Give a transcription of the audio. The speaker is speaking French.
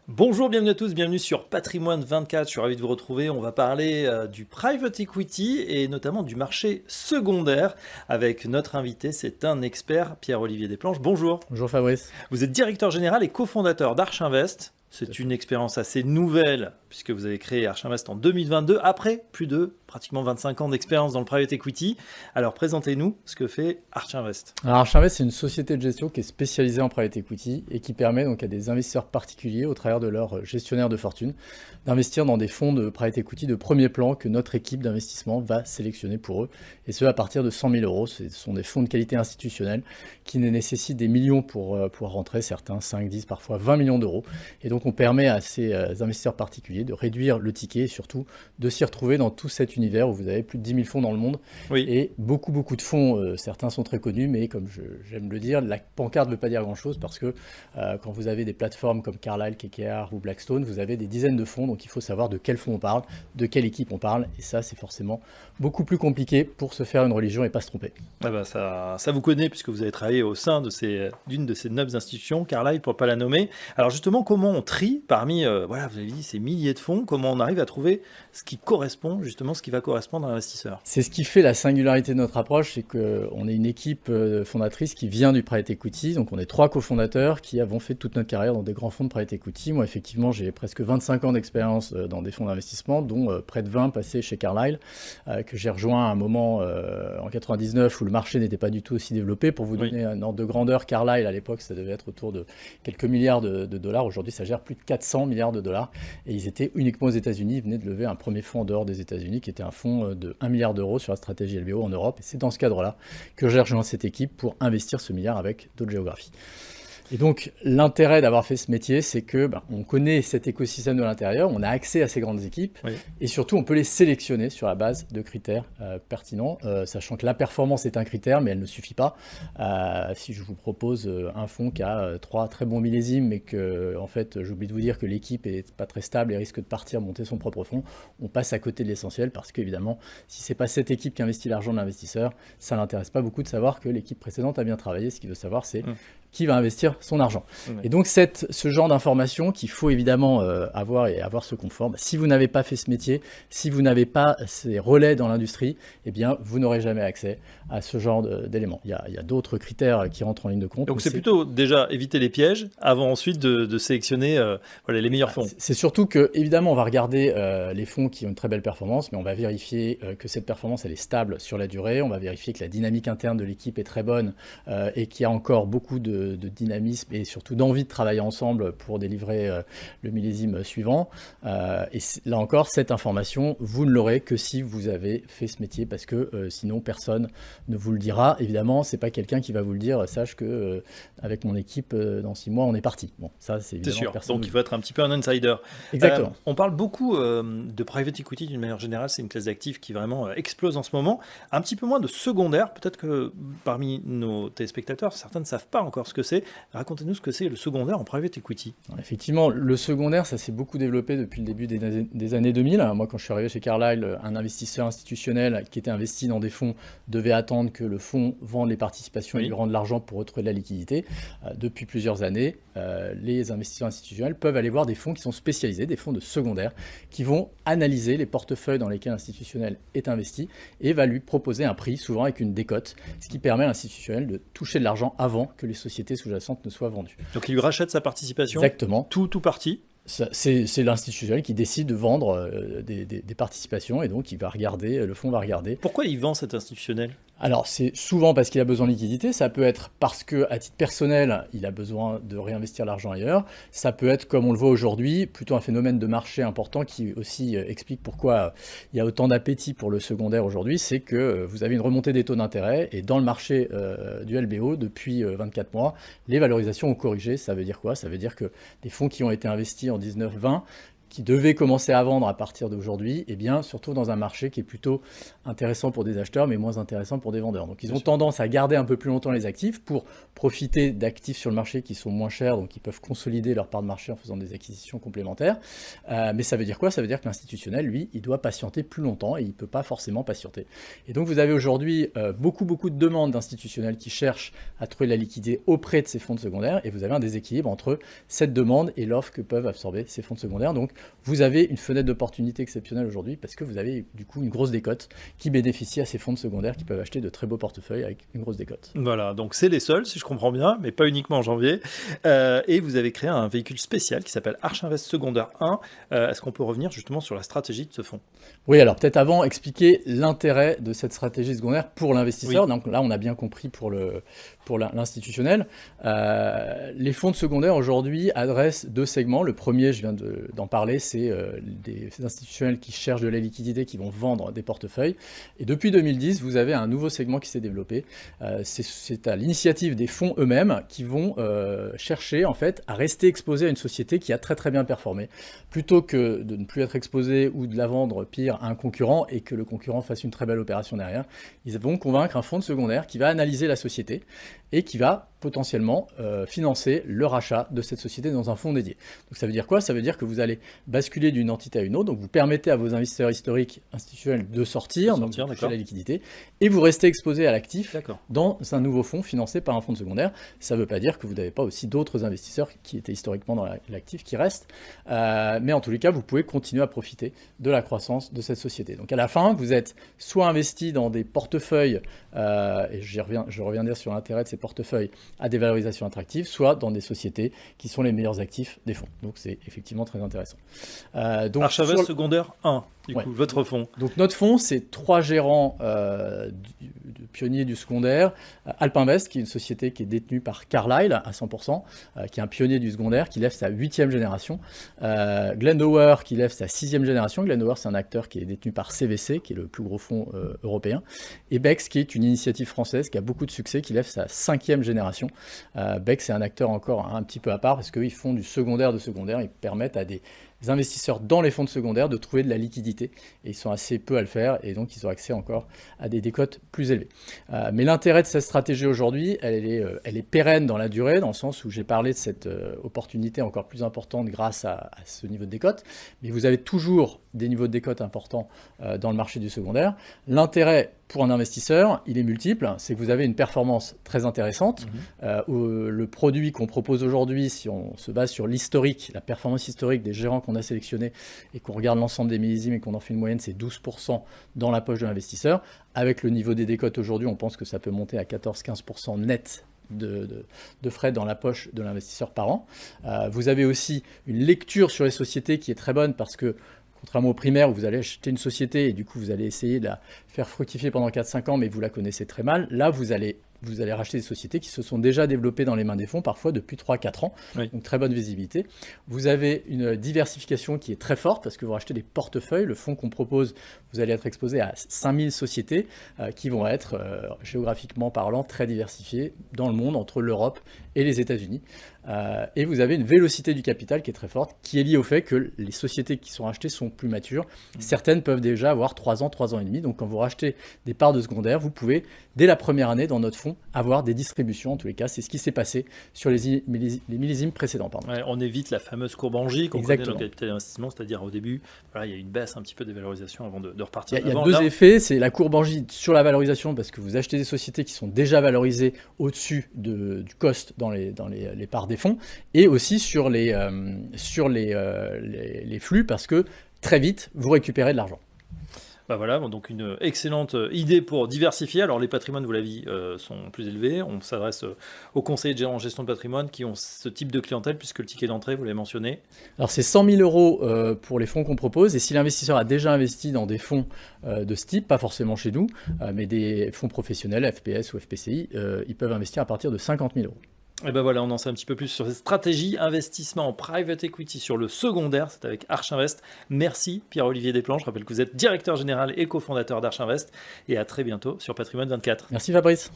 Bonjour, bienvenue à tous, bienvenue sur Patrimoine 24. Je suis ravi de vous retrouver. On va parler du private equity et notamment du marché secondaire avec notre invité. C'est un expert, Pierre-Olivier Desplanches. Bonjour. Bonjour Fabrice. Vous êtes directeur général et cofondateur d'Archinvest. C'est une expérience assez nouvelle puisque vous avez créé Archinvest en 2022 après plus de pratiquement 25 ans d'expérience dans le private equity. Alors présentez-nous ce que fait Archinvest. Alors Archinvest, c'est une société de gestion qui est spécialisée en private equity et qui permet donc à des investisseurs particuliers, au travers de leur gestionnaire de fortune, d'investir dans des fonds de private equity de premier plan que notre équipe d'investissement va sélectionner pour eux. Et ce, à partir de 100 000 euros. Ce sont des fonds de qualité institutionnelle qui nécessitent des millions pour rentrer, certains 5, 10, parfois 20 millions d'euros. Et donc on permet à ces investisseurs particuliers de réduire le ticket et surtout de s'y retrouver dans tout cet univers où vous avez plus de 10 000 fonds dans le monde. Oui. Et beaucoup de fonds, certains sont très connus, mais comme j'aime le dire, la pancarte ne veut pas dire grand-chose parce que quand vous avez des plateformes comme Carlyle, KKR ou Blackstone, vous avez des dizaines de fonds, donc il faut savoir de quel fonds on parle, de quelle équipe on parle, et ça c'est forcément beaucoup plus compliqué pour se faire une religion et pas se tromper. Ah bah ça vous connaît puisque vous avez travaillé au sein de d'une de ces 9 institutions, Carlyle pour ne pas la nommer. Alors justement, comment on trie parmi, voilà, vous avez dit ces milliers de fonds, comment on arrive à trouver ce qui correspond, justement ce qui va correspondre à l'investisseur? C'est ce qui fait la singularité de notre approche, c'est qu'on est une équipe fondatrice qui vient du private equity, donc on est 3 cofondateurs qui avons fait toute notre carrière dans des grands fonds de private equity. Moi effectivement j'ai presque 25 ans d'expérience dans des fonds d'investissement, dont près de 20 passés chez Carlyle, que j'ai rejoint à un moment en 99 où le marché n'était pas du tout aussi développé. Pour vous donner un ordre de grandeur, Carlyle à l'époque ça devait être autour de quelques milliards de dollars, aujourd'hui ça gère plus de 400 milliards de dollars, et ils étaient uniquement aux États-Unis. Ils venaient de lever un premier fonds en dehors des États-Unis qui était un fonds de 1 milliard d'euros sur la stratégie LBO en Europe, et c'est dans ce cadre-là que j'ai rejoint cette équipe pour investir ce milliard avec d'autres géographies. Et donc l'intérêt d'avoir fait ce métier, c'est que on connaît cet écosystème de l'intérieur, on a accès à ces grandes équipes, et surtout on peut les sélectionner sur la base de critères pertinents, sachant que la performance est un critère, mais elle ne suffit pas. Si je vous propose un fonds qui a 3 très bons millésimes, mais que en fait j'oublie de vous dire que l'équipe est pas très stable et risque de partir monter son propre fonds, on passe à côté de l'essentiel, parce qu'évidemment si c'est pas cette équipe qui investit l'argent de l'investisseur, ça l'intéresse pas beaucoup de savoir que l'équipe précédente a bien travaillé. Ce qu'il veut savoir, c'est qui va investir son argent. Et donc ce genre d'information qu'il faut évidemment avoir, et avoir ce confort, si vous n'avez pas fait ce métier, si vous n'avez pas ces relais dans l'industrie, eh bien vous n'aurez jamais accès à ce genre d'éléments. Il y a d'autres critères qui rentrent en ligne de compte. Donc c'est plutôt déjà éviter les pièges avant ensuite de sélectionner voilà, les meilleurs fonds. C'est surtout que évidemment on va regarder les fonds qui ont une très belle performance, mais on va vérifier que cette performance elle est stable sur la durée. On va vérifier que la dynamique interne de l'équipe est très bonne et qu'il y a encore beaucoup de dynamisme et surtout d'envie de travailler ensemble pour délivrer le millésime suivant. Et là encore, cette information, vous ne l'aurez que si vous avez fait ce métier, parce que sinon personne ne vous le dira. Évidemment, c'est pas quelqu'un qui va vous le dire, sache que avec mon équipe, dans 6 mois, on est parti. Bon, ça c'est évidemment sûr. personne. Donc il faut être un petit peu un insider. Exactement. On parle beaucoup de private equity d'une manière générale, c'est une classe d'actifs qui vraiment explose en ce moment. Un petit peu moins de secondaire, peut-être que parmi nos téléspectateurs, certains ne savent pas encore ce que c'est. Racontez-nous ce que c'est le secondaire en private equity. Effectivement, le secondaire, ça s'est beaucoup développé depuis le début des années 2000. Moi, quand je suis arrivé chez Carlyle, un investisseur institutionnel qui était investi dans des fonds devait attendre que le fonds vende les participations et lui rende l'argent pour retrouver de la liquidité. Depuis plusieurs années, les investisseurs institutionnels peuvent aller voir des fonds qui sont spécialisés, des fonds de secondaire, qui vont analyser les portefeuilles dans lesquels l'institutionnel est investi et va lui proposer un prix, souvent avec une décote, ce qui permet à l'institutionnel de toucher de l'argent avant que les sociétés sous-jacentes ne soit vendu. Donc il lui rachète sa participation. Exactement. Tout parti. C'est l'institutionnel qui décide de vendre des participations, et donc il va regarder, le fonds va regarder. Pourquoi il vend cet institutionnel? Alors c'est souvent parce qu'il a besoin de liquidité, ça peut être parce qu'à titre personnel, il a besoin de réinvestir l'argent ailleurs, ça peut être, comme on le voit aujourd'hui, plutôt un phénomène de marché important qui aussi explique pourquoi il y a autant d'appétit pour le secondaire aujourd'hui. C'est que vous avez une remontée des taux d'intérêt, et dans le marché du LBO, depuis 24 mois, les valorisations ont corrigé. Ça veut dire quoi? Ça veut dire que des fonds qui ont été investis en 19-20, qui devaient commencer à vendre à partir d'aujourd'hui, eh bien, se retrouvent dans un marché qui est plutôt intéressant pour des acheteurs, mais moins intéressant pour des vendeurs. Donc, ils ont tendance à garder un peu plus longtemps les actifs pour profiter d'actifs sur le marché qui sont moins chers, donc ils peuvent consolider leur part de marché en faisant des acquisitions complémentaires. Mais ça veut dire quoi? Ça veut dire que l'institutionnel, lui, il doit patienter plus longtemps et il ne peut pas forcément patienter. Et donc, vous avez aujourd'hui beaucoup de demandes d'institutionnels qui cherchent à trouver de la liquidité auprès de ces fonds de secondaire, et vous avez un déséquilibre entre cette demande et l'offre que peuvent absorber ces fonds de secondaire. Donc, vous avez une fenêtre d'opportunité exceptionnelle aujourd'hui parce que vous avez du coup une grosse décote qui bénéficie à ces fonds de secondaire qui peuvent acheter de très beaux portefeuilles avec une grosse décote. Voilà, donc c'est les seuls, si je comprends bien, mais pas uniquement en janvier. Et vous avez créé un véhicule spécial qui s'appelle Arch Invest Secondaire 1. Est-ce qu'on peut revenir justement sur la stratégie de ce fonds? Oui, alors peut-être avant, expliquer l'intérêt de cette stratégie secondaire pour l'investisseur. Oui. Donc là, on a bien compris pour l'institutionnel. Les fonds de secondaire aujourd'hui adressent deux segments. Le premier, je viens d'en parler, c'est des institutionnels qui cherchent de la liquidité, qui vont vendre des portefeuilles. Et depuis 2010, vous avez un nouveau segment qui s'est développé. C'est à l'initiative des fonds eux-mêmes qui vont chercher en fait à rester exposés à une société qui a très bien performé. Plutôt que de ne plus être exposé ou de la vendre pire à un concurrent et que le concurrent fasse une très belle opération derrière, ils vont convaincre un fonds de secondaire qui va analyser la société et qui va potentiellement financer le rachat de cette société dans un fonds dédié. Donc ça veut dire quoi? Ça veut dire que vous allez basculer d'une entité à une autre, donc vous permettez à vos investisseurs historiques institutionnels de sortir donc de la liquidité, et vous restez exposé à l'actif dans un nouveau fonds financé par un fonds de secondaire. Ça ne veut pas dire que vous n'avez pas aussi d'autres investisseurs qui étaient historiquement dans l'actif qui restent, mais en tous les cas, vous pouvez continuer à profiter de la croissance de cette société. Donc à la fin, vous êtes soit investi dans des portefeuilles, et je reviendrai sur l'intérêt de ces portefeuilles, à des valorisations attractives, soit dans des sociétés qui sont les meilleurs actifs des fonds. Donc c'est effectivement très intéressant. Arch Invest Secondaire 1, du coup, votre fonds. Donc notre fonds, c'est 3 gérants pionniers du secondaire. Alpinvest, qui est une société qui est détenue par Carlyle à 100%, qui est un pionnier du secondaire, qui lève sa 8e génération. Glendower, qui lève sa 6e génération. Glendower, c'est un acteur qui est détenu par CVC, qui est le plus gros fonds européen. Et Bex, qui est une initiative française qui a beaucoup de succès, qui lève sa 5e génération. Bex, c'est un acteur encore un petit peu à part parce qu'ils font du secondaire de secondaire. Ils permettent à des investisseurs dans les fonds de secondaire de trouver de la liquidité et ils sont assez peu à le faire et donc ils ont accès encore à des décotes plus élevées. Mais l'intérêt de cette stratégie aujourd'hui, elle est pérenne dans la durée, dans le sens où j'ai parlé de cette opportunité encore plus importante grâce à ce niveau de décote, mais vous avez toujours des niveaux de décote importants dans le marché du secondaire. L'intérêt pour un investisseur, il est multiple, c'est que vous avez une performance très intéressante. Le produit qu'on propose aujourd'hui, si on se base sur l'historique, la performance historique des gérants qu'on a sélectionnés et qu'on regarde l'ensemble des millésimes et qu'on en fait une moyenne, c'est 12% dans la poche de l'investisseur. Avec le niveau des décotes aujourd'hui, on pense que ça peut monter à 14-15% net de frais dans la poche de l'investisseur par an. Vous avez aussi une lecture sur les sociétés qui est très bonne parce que contrairement au primaire où vous allez acheter une société et du coup vous allez essayer de la faire fructifier pendant 4-5 ans mais vous la connaissez très mal, là vous allez racheter des sociétés qui se sont déjà développées dans les mains des fonds, parfois depuis 3-4 ans, donc très bonne visibilité. Vous avez une diversification qui est très forte parce que vous rachetez des portefeuilles. Le fonds qu'on propose, vous allez être exposé à 5000 sociétés qui vont être, géographiquement parlant, très diversifiées dans le monde, entre l'Europe et les États-Unis. Et vous avez une vélocité du capital qui est très forte, qui est liée au fait que les sociétés qui sont rachetées sont plus matures. Certaines peuvent déjà avoir 3 ans, 3 ans et demi. Donc quand vous rachetez des parts de secondaire, vous pouvez, dès la première année dans notre fonds, avoir des distributions. En tous les cas, c'est ce qui s'est passé sur les millésimes précédents. Ouais, on évite la fameuse courbe en J qu'on connaît dans le capital d'investissement, c'est-à-dire au début, voilà, il y a une baisse un petit peu des valorisations avant de repartir. Il y a deux effets, c'est la courbe en J sur la valorisation parce que vous achetez des sociétés qui sont déjà valorisées au-dessus du cost dans les parts des fonds, et aussi sur les flux parce que très vite, vous récupérez de l'argent. Bah voilà, donc une excellente idée pour diversifier. Alors les patrimoines, vous l'avez dit, sont plus élevés. On s'adresse aux conseillers en gestion de patrimoine qui ont ce type de clientèle puisque le ticket d'entrée, vous l'avez mentionné. Alors c'est 100 000 euros pour les fonds qu'on propose et si l'investisseur a déjà investi dans des fonds de ce type, pas forcément chez nous, mais des fonds professionnels, FPS ou FPCI, ils peuvent investir à partir de 50 000 euros. Et ben voilà, on en sait un petit peu plus sur cette stratégie investissement en private equity sur le secondaire, c'est avec Arch Invest. Merci Pierre-Olivier Desplanches, je rappelle que vous êtes directeur général et cofondateur d'Arch Invest et à très bientôt sur Patrimoine 24. Merci Fabrice.